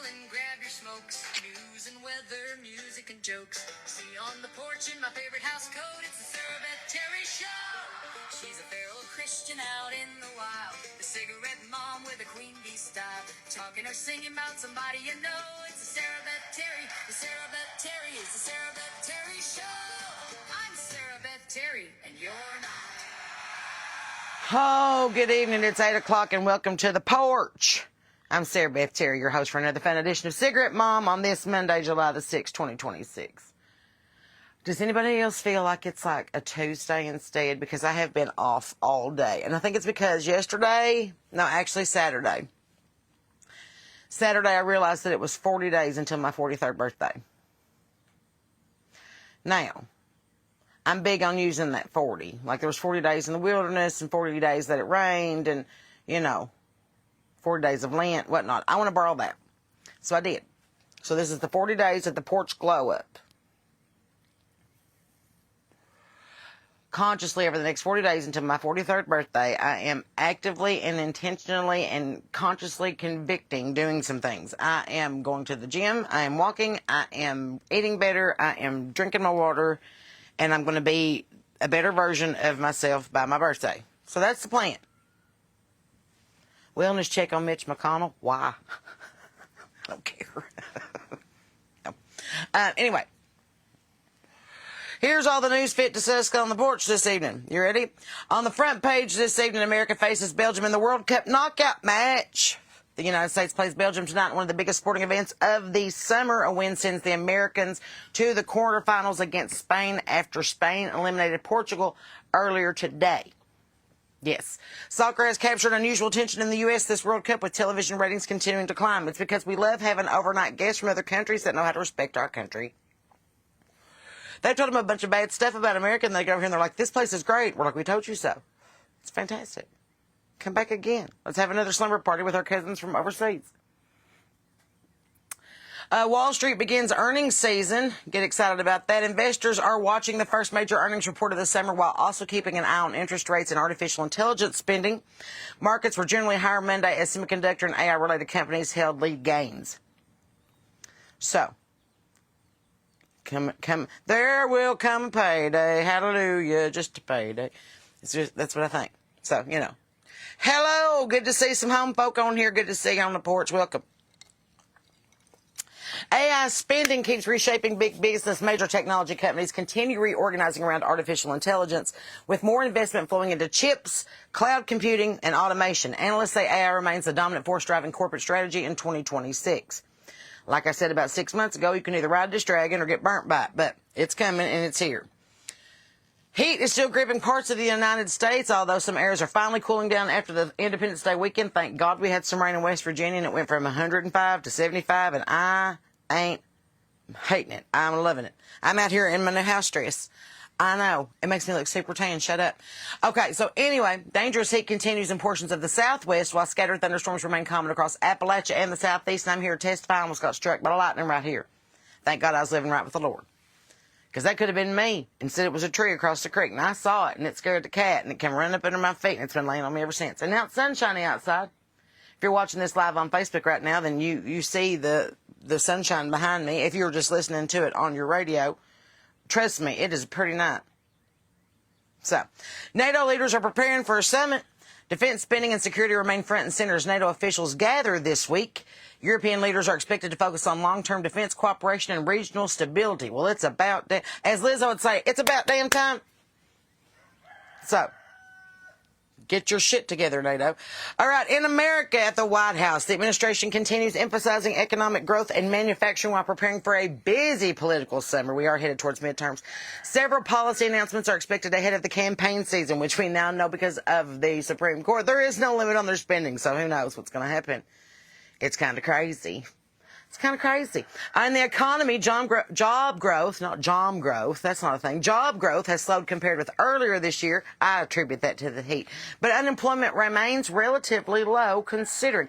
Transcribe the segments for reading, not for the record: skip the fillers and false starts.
and grab your smokes. News and weather, music and jokes. See on the porch in my favorite house coat, it's the Sarah Beth Terry Show. She's a feral Christian out in the wild, the cigarette mom with a queen bee style, talking or singing about somebody you know. It's the Sarah Beth Terry, the Sarah Beth Terry, it's the Sarah Beth Terry Show. I'm Sarah Beth Terry, and you're not. Oh, good evening. It's 8 o'clock and welcome to the Porch. I'm Sarah Beth Terry, your host for another fun edition of Cigarette Mom on this Monday, July the 6th, 2026. Does anybody else feel like it's like a Tuesday instead? Because I have been off all day. And I think it's because Saturday, I realized that it was 40 days until my 43rd birthday. Now, I'm big on using that 40. Like there was 40 days in the wilderness and 40 days that it rained and, 40 days of Lent, whatnot. I want to borrow that. So I did. So this is the 40 days of the porch glow up. Consciously over the next 40 days until my 43rd birthday, I am actively and intentionally and consciously convicting doing some things. I am going to the gym. I am walking. I am eating better. I am drinking my water. And I'm going to be a better version of myself by my birthday. So that's the plan. Wellness check on Mitch McConnell. Why? I don't care. No. Anyway. Here's all the news fit to discuss on the porch this evening. You ready? On the front page this evening, America faces Belgium in the World Cup knockout match. The United States plays Belgium tonight in one of the biggest sporting events of the summer. A win sends the Americans to the quarterfinals against Spain after Spain eliminated Portugal earlier today. Yes. Soccer has captured unusual attention in the U.S. this World Cup, with television ratings continuing to climb. It's because we love having overnight guests from other countries that know how to respect our country. They've told them a bunch of bad stuff about America, and they go over here and they're like, this place is great. We're like, we told you so. It's fantastic. Come back again. Let's have another slumber party with our cousins from overseas. Wall Street begins earnings season. Get excited about that. Investors are watching the first major earnings report of the summer while also keeping an eye on interest rates and artificial intelligence spending. Markets were generally higher Monday as semiconductor and AI-related companies held lead gains. So, come, there will come a payday. Hallelujah, just a payday. That's what I think. So, Hello, good to see some home folk on here. Good to see you on the porch. Welcome. AI spending keeps reshaping big business. Major technology companies continue reorganizing around artificial intelligence, with more investment flowing into chips, cloud computing, and automation. Analysts say AI remains the dominant force driving corporate strategy in 2026. Like I said about 6 months ago, you can either ride this dragon or get burnt by it, but it's coming and it's here. Heat is still gripping parts of the United States, although some areas are finally cooling down after the Independence Day weekend. Thank God we had some rain in West Virginia, and it went from 105 to 75, and I ain't hating it. I'm loving it. I'm out here in my new house dress. I know. It makes me look super tan. Shut up. Okay, so anyway, dangerous heat continues in portions of the Southwest, while scattered thunderstorms remain common across Appalachia and the Southeast, and I'm here to testify I almost got struck by lightning right here. Thank God I was living right with the Lord. Because that could have been me. Instead, it was a tree across the creek, and I saw it, and it scared the cat, and it came running up under my feet, and it's been laying on me ever since. And now it's sunshiny outside. If you're watching this live on Facebook right now, then you see the sunshine behind me. If you're just listening to it on your radio, trust me, it is a pretty night. So, NATO leaders are preparing for a summit. Defense spending and security remain front and center as NATO officials gather this week. European leaders are expected to focus on long-term defense cooperation and regional stability. Well, it's about, as Lizzo would say, it's about damn time. So, get your shit together, NATO. All right, in America at the White House, the administration continues emphasizing economic growth and manufacturing while preparing for a busy political summer. We are headed towards midterms. Several policy announcements are expected ahead of the campaign season, which we now know because of the Supreme Court. There is no limit on their spending, so who knows what's going to happen. It's kind of crazy. It's kind of crazy. In the economy, job growth, not job growth, that's not a thing. Job growth has slowed compared with earlier this year. I attribute that to the heat. But unemployment remains relatively low considering.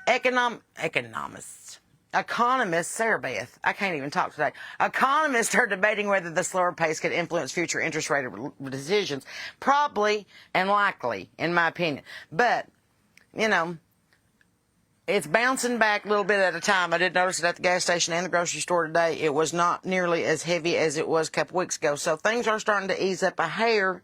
Economists, Sarah Beth, I can't even talk today. Economists are debating whether the slower pace could influence future interest rate decisions. Probably and likely, in my opinion. But, it's bouncing back a little bit at a time. I did notice it at the gas station and the grocery store today. It was not nearly as heavy as it was a couple weeks ago. So things are starting to ease up a hair.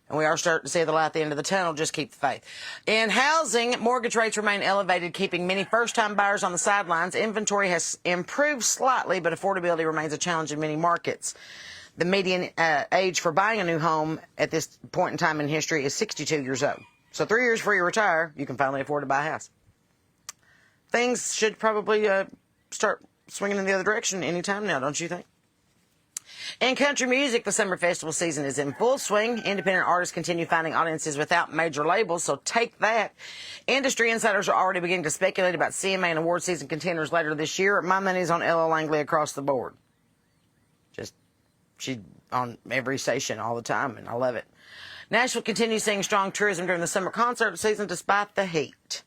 And we are starting to see the light at the end of the tunnel. Just keep the faith. In housing, mortgage rates remain elevated, keeping many first-time buyers on the sidelines. Inventory has improved slightly, but affordability remains a challenge in many markets. The median age for buying a new home at this point in time in history is 62 years old. So 3 years before you retire, you can finally afford to buy a house. Things should probably start swinging in the other direction anytime now, don't you think? In country music, the summer festival season is in full swing. Independent artists continue finding audiences without major labels, so take that. Industry insiders are already beginning to speculate about CMA and award season contenders later this year. My money's on Ella Langley across the board. She's on every station all the time, and I love it. Nashville continues seeing strong tourism during the summer concert season despite the heat.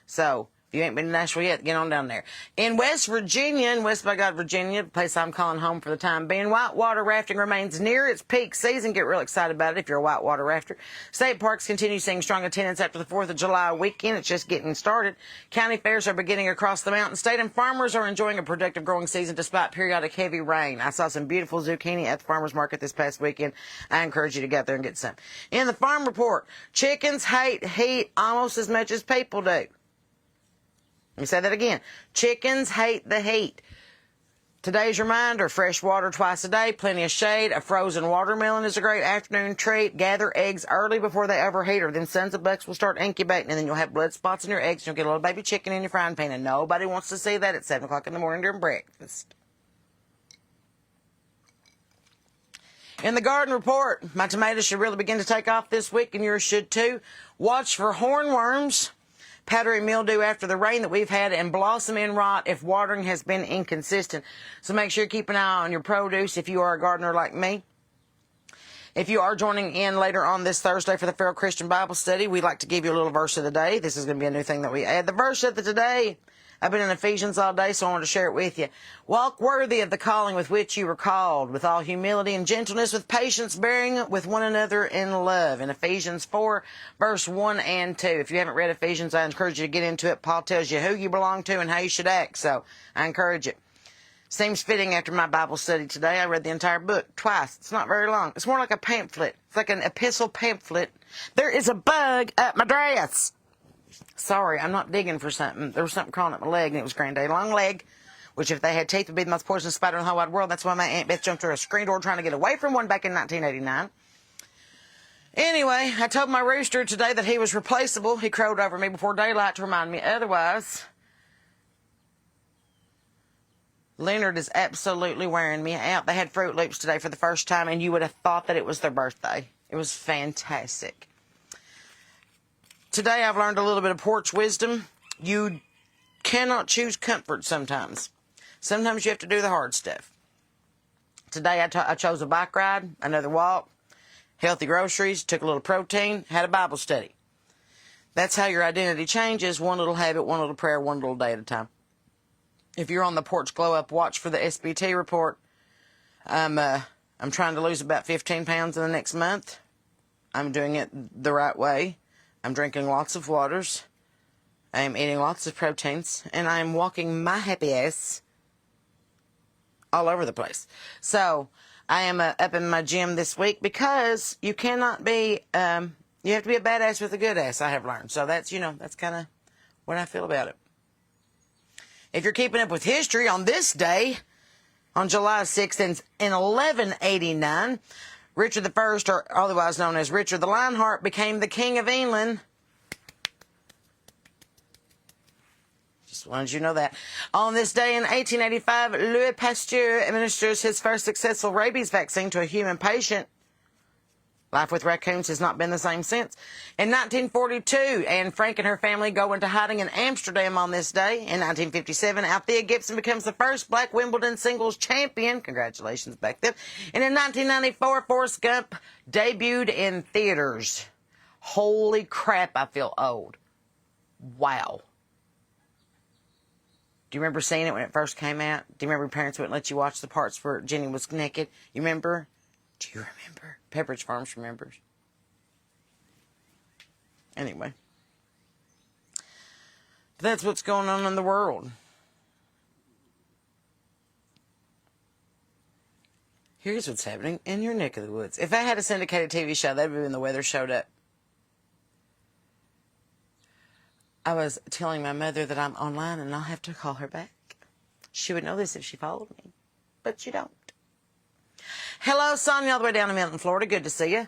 So, if you ain't been to Nashville yet, get on down there. In West Virginia, in West by God, Virginia, the place I'm calling home for the time being, whitewater rafting remains near its peak season. Get real excited about it if you're a whitewater rafter. State parks continue seeing strong attendance after the 4th of July weekend. It's just getting started. County fairs are beginning across the mountain state, and farmers are enjoying a productive growing season despite periodic heavy rain. I saw some beautiful zucchini at the farmer's market this past weekend. I encourage you to get out there and get some. In the farm report, chickens hate heat almost as much as people do. Let me say that again. Chickens hate the heat. Today's reminder, fresh water twice a day, plenty of shade. A frozen watermelon is a great afternoon treat. Gather eggs early before they overheat, or then sons of bucks will start incubating, and then you'll have blood spots in your eggs, and you'll get a little baby chicken in your frying pan, and nobody wants to see that at 7 o'clock in the morning during breakfast. In the garden report, my tomatoes should really begin to take off this week, and yours should too. Watch for hornworms, powdery mildew after the rain that we've had, and blossom end rot if watering has been inconsistent. So make sure you keep an eye on your produce if you are a gardener like me. If you are joining in later on this Thursday for the Feral Christian Bible Study, we'd like to give you a little verse of the day. This is going to be a new thing that we add. The verse of the today, I've been in Ephesians all day, so I wanted to share it with you. Walk worthy of the calling with which you were called, with all humility and gentleness, with patience, bearing with one another in love. In Ephesians 4, verse 1 and 2. If you haven't read Ephesians, I encourage you to get into it. Paul tells you who you belong to and how you should act, so I encourage it. Seems fitting after my Bible study today. I read the entire book twice. It's not very long. It's more like a pamphlet. It's like an epistle pamphlet. There is a bug up my dress. Sorry, I'm not digging for something. There was something crawling up my leg, and it was Granddaddy Long Leg, which if they had teeth would be the most poisonous spider in the whole wide world. That's why my Aunt Beth jumped through a screen door trying to get away from one back in 1989. Anyway, I told my rooster today that he was replaceable. He crowed over me before daylight to remind me otherwise. Leonard is absolutely wearing me out. They had Fruit Loops today for the first time, and you would have thought that it was their birthday. It was fantastic. Today I've learned a little bit of porch wisdom. You cannot choose comfort sometimes. Sometimes you have to do the hard stuff. Today I chose a bike ride, another walk, healthy groceries, took a little protein, had a Bible study. That's how your identity changes, one little habit, one little prayer, one little day at a time. If you're on the Porch Glow Up, watch for the SBT report. I'm trying to lose about 15 pounds in the next month. I'm doing it the right way. I'm drinking lots of waters. I'm eating lots of proteins. And I'm walking my happy ass all over the place. So I am up in my gym this week because you cannot be, you have to be a badass with a good ass, I have learned. So that's, that's kind of what I feel about it. If you're keeping up with history, on this day, on July 6th in 1189, Richard I, or otherwise known as Richard the Lionheart, became the King of England. Just wanted you to know that. On this day in 1885, Louis Pasteur administers his first successful rabies vaccine to a human patient. Life with raccoons has not been the same since. In 1942, Anne Frank and her family go into hiding in Amsterdam on this day. In 1957, Althea Gibson becomes the first black Wimbledon singles champion. Congratulations back then. And in 1994, Forrest Gump debuted in theaters. Holy crap, I feel old. Wow. Do you remember seeing it when it first came out? Do you remember your parents wouldn't let you watch the parts where Jenny was naked? You remember? Do you remember? Pepperidge Farms remembers. Anyway. But that's what's going on in the world. Here's what's happening in your neck of the woods. If I had a syndicated TV show, that would be when the weather showed up. I was telling my mother that I'm online and I'll have to call her back. She would know this if she followed me, but you don't. Hello, Sonia, all the way down in Milton, Florida. Good to see you.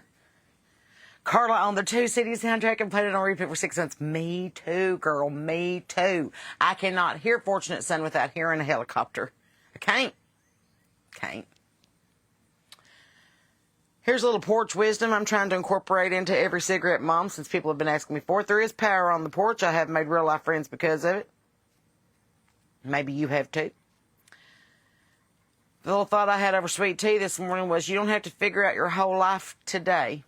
Carla on the 2 CD soundtrack and played it on repeat for 6 months. Me too, girl. Me too. I cannot hear Fortunate Son without hearing a helicopter. I can't. Here's a little porch wisdom I'm trying to incorporate into every cigarette mom since people have been asking me for it. There is power on the porch. I have made real life friends because of it. Maybe you have too. The little thought I had over sweet tea this morning was you don't have to figure out your whole life today.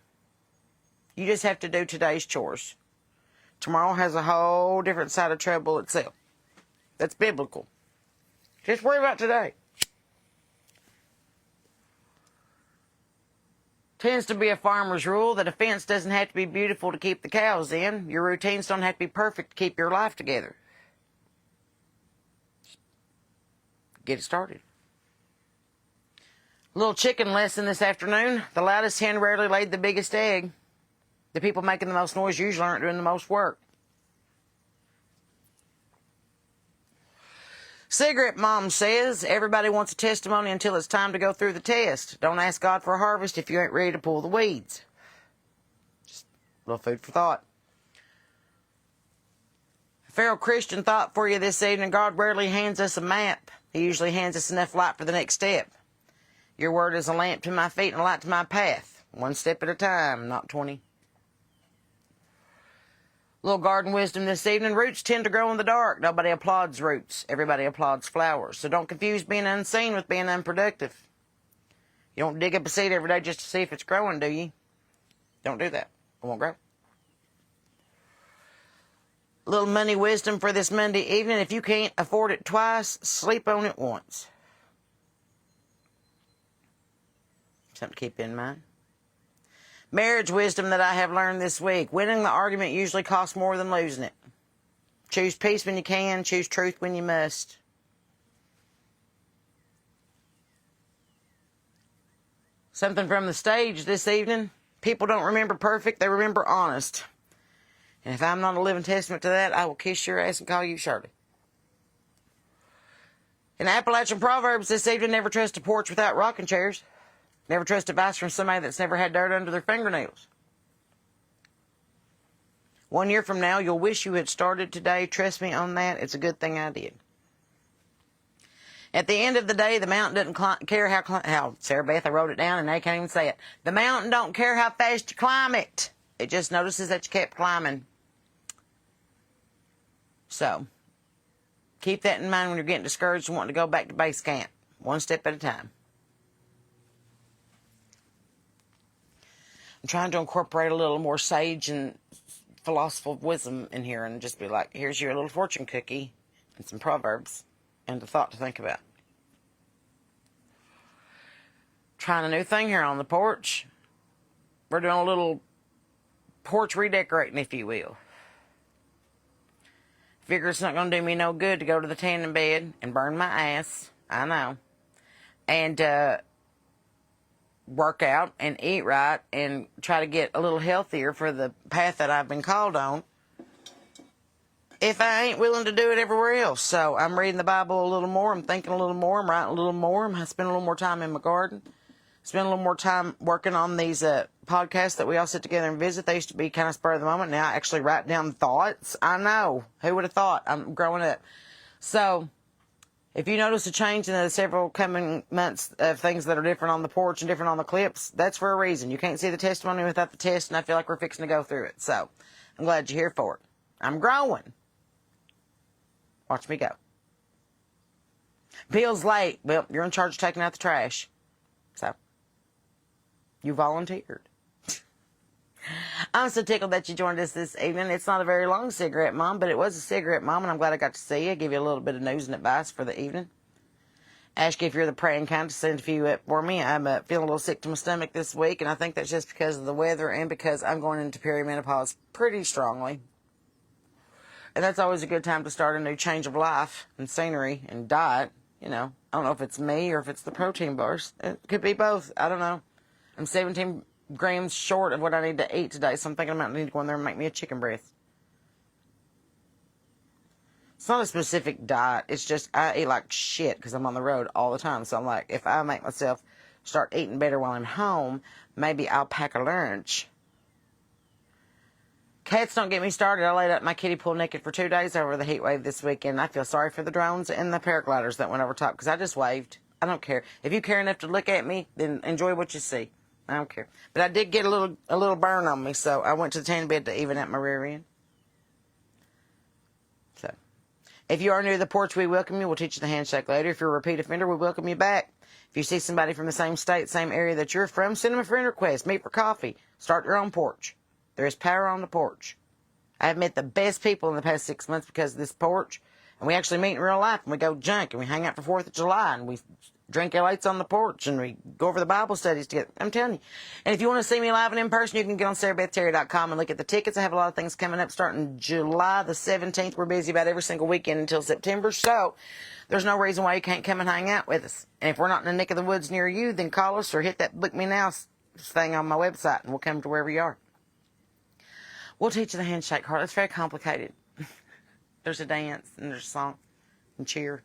You just have to do today's chores. Tomorrow has a whole different side of trouble itself. That's biblical. Just worry about today. Tends to be a farmer's rule that a fence doesn't have to be beautiful to keep the cows in. Your routines don't have to be perfect to keep your life together. Get it started. Little chicken lesson this afternoon. The loudest hen rarely laid the biggest egg. The people making the most noise usually aren't doing the most work. Cigarette mom says everybody wants a testimony until it's time to go through the test. Don't ask God for a harvest if you ain't ready to pull the weeds. Just a little food for thought. A feral Christian thought for you this evening. God rarely hands us a map. He usually hands us enough light for the next step. Your word is a lamp to my feet and a light to my path. 1 step at a time, not 20. Little garden wisdom this evening. Roots tend to grow in the dark. Nobody applauds roots. Everybody applauds flowers. So don't confuse being unseen with being unproductive. You don't dig up a seed every day just to see if it's growing, do you? Don't do that. It won't grow. Little money wisdom for this Monday evening. If you can't afford it twice, sleep on it once. Something to keep in mind. Marriage wisdom that I have learned this week. Winning the argument usually costs more than losing it. Choose peace when you can. Choose truth when you must. Something from the stage this evening. People don't remember perfect. They remember honest. And if I'm not a living testament to that, I will kiss your ass and call you Shirley. In Appalachian Proverbs this evening, never trust a porch without rocking chairs. Never trust advice from somebody that's never had dirt under their fingernails. 1 year from now, you'll wish you had started today. Trust me on that. It's a good thing I did. At the end of the day, the mountain doesn't care how Sarah Beth, I wrote it down and they can't even say it. The mountain don't care how fast you climb it. It just notices that you kept climbing. So, keep that in mind when you're getting discouraged and wanting to go back to base camp. 1 step at a time. I'm trying to incorporate a little more sage and philosophical wisdom in here and just be like, here's your little fortune cookie and some proverbs and a thought to think about. Trying a new thing here on the porch. We're doing a little porch redecorating, if you will. Figure it's not going to do me no good to go to the tanning bed and burn my ass. I know. And, work out and eat right and try to get a little healthier for the path that I've been called on if I ain't willing to do it everywhere else. So I'm reading the Bible a little more. I'm thinking a little more. I'm writing a little more. I spend a little more time in my garden. Spend a little more time working on these podcasts that we all sit together and visit. They used to be kind of spur of the moment. Now I actually write down thoughts. I know. Who would have thought? I'm growing up. So if you notice a change in the several coming months of things that are different on the porch and different on the clips, that's for a reason. You can't see the testimony without the test, and I feel like we're fixing to go through it. So I'm glad you're here for it. I'm growing. Watch me go. Bill's late. Well, you're in charge of taking out the trash. So you volunteered. I'm so tickled that you joined us this evening. It's not a very long cigarette, Mom, but it was a cigarette, Mom, and I'm glad I got to see you. Give you a little bit of news and advice for the evening. Ask you if you're the praying kind to send a few up for me. I'm feeling a little sick to my stomach this week, and I think that's just because of the weather and because I'm going into perimenopause pretty strongly. And that's always a good time to start a new change of life and scenery and diet. You know, I don't know if it's me or if it's the protein bars. It could be both. I don't know. I'm 17 grams short of what I need to eat today, so I'm thinking I might need to go in there and make me a chicken breast. It's not a specific diet. It's just I eat like shit because I'm on the road all the time. So I'm like, if I make myself start eating better while I'm home, maybe I'll pack a lunch. Cats don't get me started. I laid up my kiddie pool naked for 2 days over the heat wave this weekend. I feel sorry for the drones and the paragliders that went over top because I just waved. I don't care. If you care enough to look at me, then enjoy what you see. I don't care. But I did get a little burn on me, so I went to the tan bed to even out my rear end. So, if you are new to the porch, we welcome you. We'll teach you the handshake later. If you're a repeat offender, we welcome you back. If you see somebody from the same state, same area that you're from, send them a friend request. Meet for coffee. Start your own porch. There is power on the porch. I have met the best people in the past 6 months because of this porch. And we actually meet in real life. And we go junk. And we hang out for 4th of July. And we drink L8s on the porch. And we go over the Bible studies together. I'm telling you. And if you want to see me live and in person, you can get on sarahbethterry.com and look at the tickets. I have a lot of things coming up starting July the 17th. We're busy about every single weekend until September. So there's no reason why you can't come and hang out with us. And if we're not in the neck of the woods near you, then call us or hit that Book Me Now thing on my website. And we'll come to wherever you are. We'll teach you the handshake heart. It's very complicated. There's a dance, and there's a song, and cheer.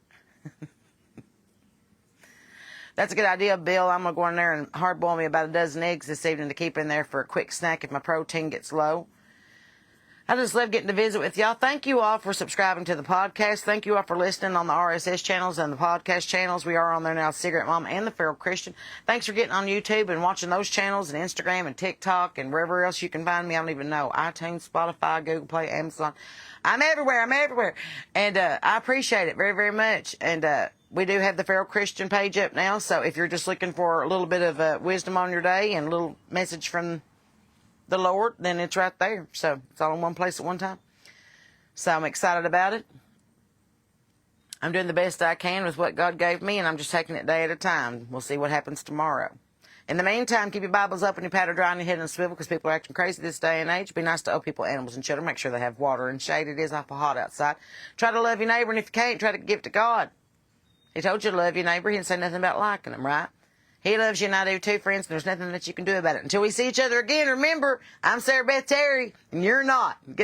That's a good idea, Bill. I'm going to go in there and hard boil me about a dozen eggs this evening to keep in there for a quick snack if my protein gets low. I just love getting to visit with y'all. Thank you all for subscribing to the podcast. Thank you all for listening on the RSS channels and the podcast channels. We are on there now, Cigarette Mom and the Feral Christian. Thanks for getting on YouTube and watching those channels and Instagram and TikTok and wherever else you can find me. I don't even know. iTunes, Spotify, Google Play, Amazon. I'm everywhere. And I appreciate it very, very much. And we do have the Feral Christian page up now. So if you're just looking for a little bit of wisdom on your day and a little message from the Lord, then it's right there. So it's all in one place at one time. So I'm excited about it. I'm doing the best I can with what God gave me, and I'm just taking it day at a time. We'll see what happens tomorrow. In the meantime, keep your Bibles open, your powder dry, and your head on a swivel, because people are acting crazy this day and age. Be nice to old people, animals, and children. Make sure they have water and shade. It is awful hot outside. Try to love your neighbor, and if you can't, try to give it to God. He told you to love your neighbor. He didn't say nothing about liking them, right? He loves you and I do too, friends, and there's nothing that you can do about it. Until we see each other again, remember, I'm Sarah Beth Terry, and you're not.